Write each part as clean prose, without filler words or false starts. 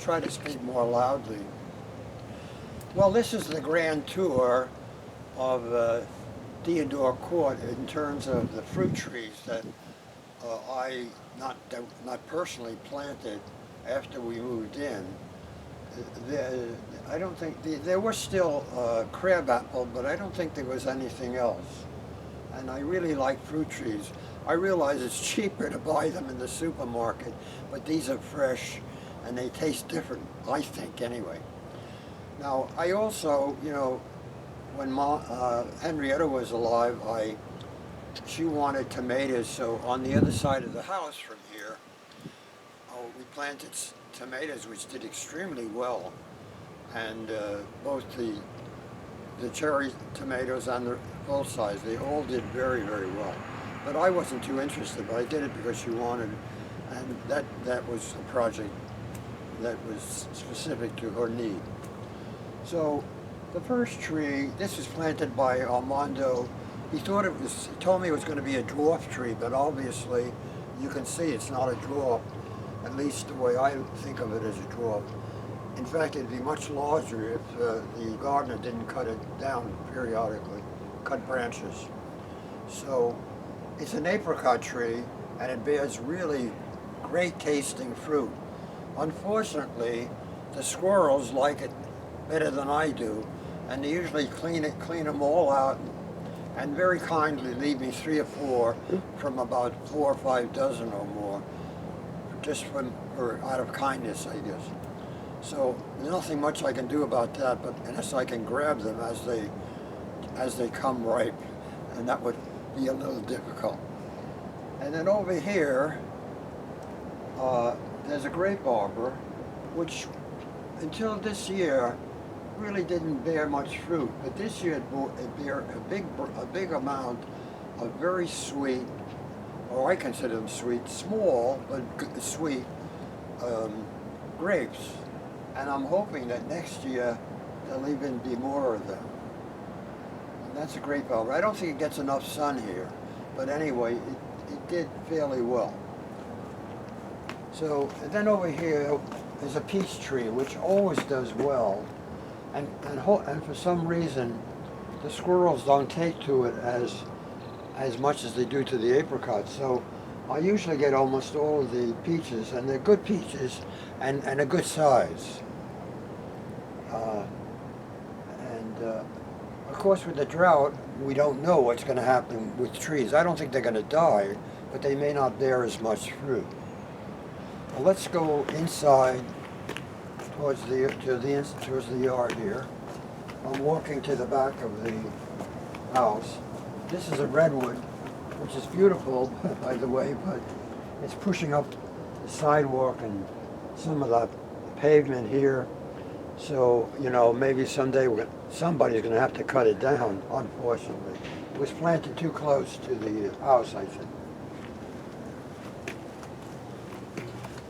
Try to speak more loudly. Well, this is the grand tour of Theodore Court in terms of the fruit trees that I not personally planted after we moved in. The, I don't think there was still crabapple, but I don't think there was anything else. And I really like fruit trees. I realize it's cheaper to buy them in the supermarket, but these are fresh and they taste different, I think, anyway. Now, I also, when Henrietta was alive, she wanted tomatoes, so on the other side of the house from here, we planted tomatoes, which did extremely well, and both the cherry tomatoes and the full size, they all did very, very well. But I wasn't too interested, but I did it because she wanted, and that was a project that was specific to her need. So the first tree, this was planted by Armando. He told me it was going to be a dwarf tree, but obviously you can see it's not a dwarf, at least the way I think of it as a dwarf. In fact, it'd be much larger if the gardener didn't cut it down periodically, cut branches. So it's an apricot tree, and it bears really great tasting fruit. Unfortunately, the squirrels like it better than I do, and they usually clean them all out, and very kindly leave me 3 or 4 from about 4 or 5 dozen or more, just out of kindness, I guess. So there's nothing much I can do about that, but unless I can grab them as they come ripe, and that would be a little difficult. And then over here, there's a grape arbor, which until this year really didn't bear much fruit, but this year it bore a big amount of very sweet, or I consider them sweet, small but sweet grapes, and I'm hoping that next year there'll even be more of them. And that's a grape arbor. I don't think it gets enough sun here, but anyway, it did fairly well. So, and then over here is a peach tree, which always does well, and for some reason, the squirrels don't take to it as much as they do to the apricots. So, I usually get almost all of the peaches, and they're good peaches, and a good size. Of course, with the drought, we don't know what's going to happen with trees. I don't think they're going to die, but they may not bear as much fruit. Well, let's go inside towards the yard here. I'm walking to the back of the house. This is a redwood, which is beautiful, by the way, but it's pushing up the sidewalk and some of the pavement here. So, maybe someday somebody's going to have to cut it down, unfortunately. It was planted too close to the house, I think.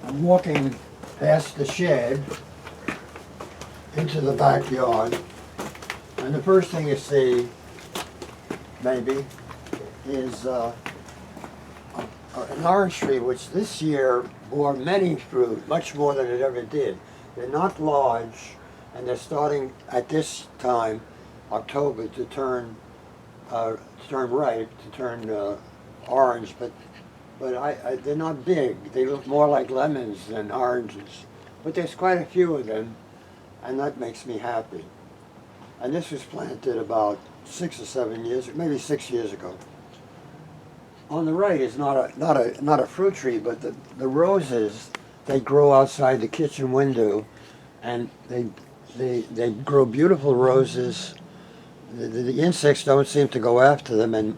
I'm walking past the shed into the backyard, and the first thing you see, maybe, is an orange tree, which this year bore many fruit, much more than it ever did. They're not large, and they're starting at this time, October, to turn ripe, to turn orange, but they're not big. They look more like lemons than oranges. But there's quite a few of them, and that makes me happy. And this was planted about 6 or 7 years, maybe 6 years ago. On the right is not a fruit tree, but the roses, they grow outside the kitchen window, and they grow beautiful roses. The insects don't seem to go after them, and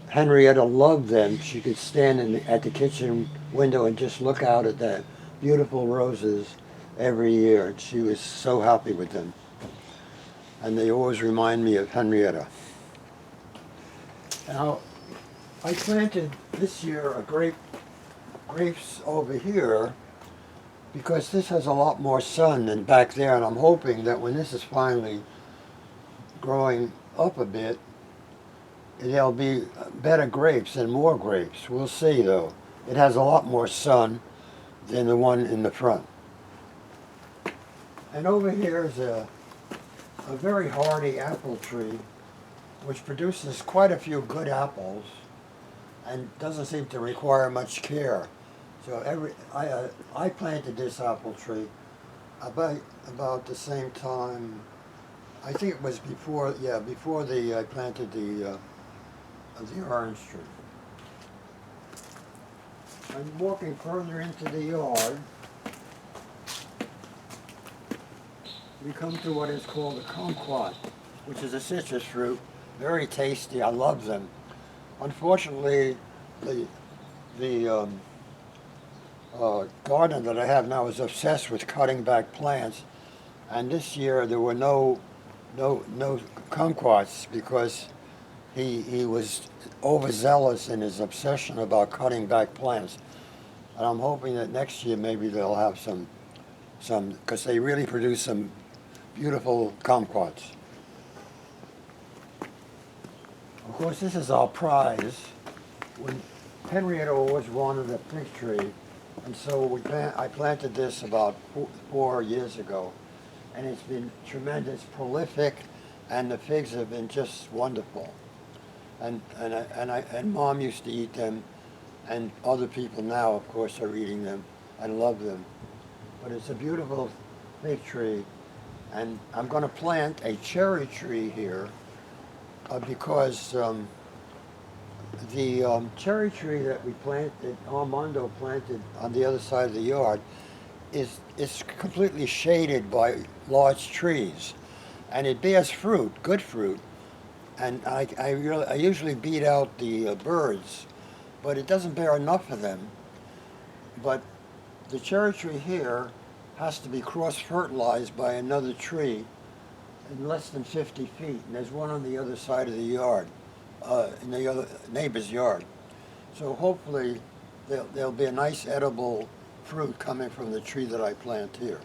Henrietta loved them. She could stand at the kitchen window and just look out at the beautiful roses every year, and she was so happy with them. And they always remind me of Henrietta. Now, I planted this year grapes over here because this has a lot more sun than back there, and I'm hoping that when this is finally growing up a bit, there'll be better grapes and more grapes. We'll see, though. It has a lot more sun than the one in the front. And over here is a very hardy apple tree which produces quite a few good apples and doesn't seem to require much care. So I planted this apple tree about the same time. I think it was before I planted the orange tree. I'm walking further into the yard. We come to what is called a kumquat, which is a citrus fruit. Very tasty. I love them. Unfortunately, the gardener that I have now is obsessed with cutting back plants, and this year there were no kumquats because he was overzealous in his obsession about cutting back plants. And I'm hoping that next year maybe they'll have some because they really produce some beautiful kumquats. Of course, this is our prize. When Henrietta always wanted a fig tree, and so I planted this about 4 years ago, and it's been tremendous, prolific, and the figs have been just wonderful. And Mom used to eat them, and other people now, of course, are eating them and love them. But it's a beautiful fig tree, and I'm going to plant a cherry tree here because the cherry tree that we planted, Armando planted on the other side of the yard, is completely shaded by large trees, and it bears fruit, good fruit. And I usually beat out the birds, but it doesn't bear enough of them. But the cherry tree here has to be cross-fertilized by another tree in less than 50 feet, and there's one on the other side of the yard, in the other neighbor's yard. So hopefully there'll be a nice edible fruit coming from the tree that I plant here.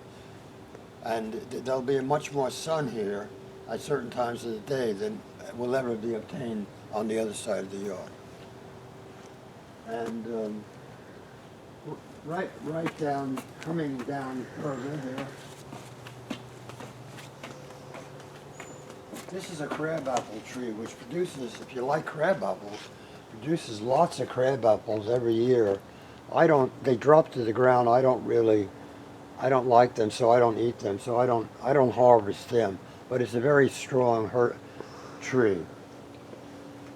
And there'll be much more sun here at certain times of the day than will ever be obtained on the other side of the yard. And right down, coming down further here, this is a crabapple tree which produces, if you like crab apples, produces lots of crab apples every year. They drop to the ground. I don't like them, so I don't eat them, so I don't harvest them. But it's a very strong tree.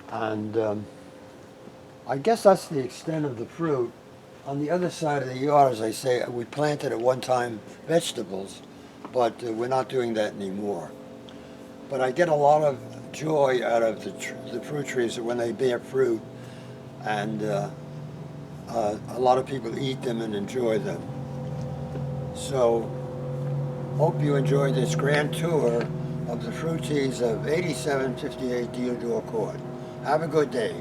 And I guess that's the extent of the fruit. On the other side of the yard, as I say, we planted at one time vegetables, but we're not doing that anymore. But I get a lot of joy out of the fruit trees when they bear fruit, and a lot of people eat them and enjoy them. So, hope you enjoyed this grand tour of the fruit trees of 8758 Deodore Court. Have a good day.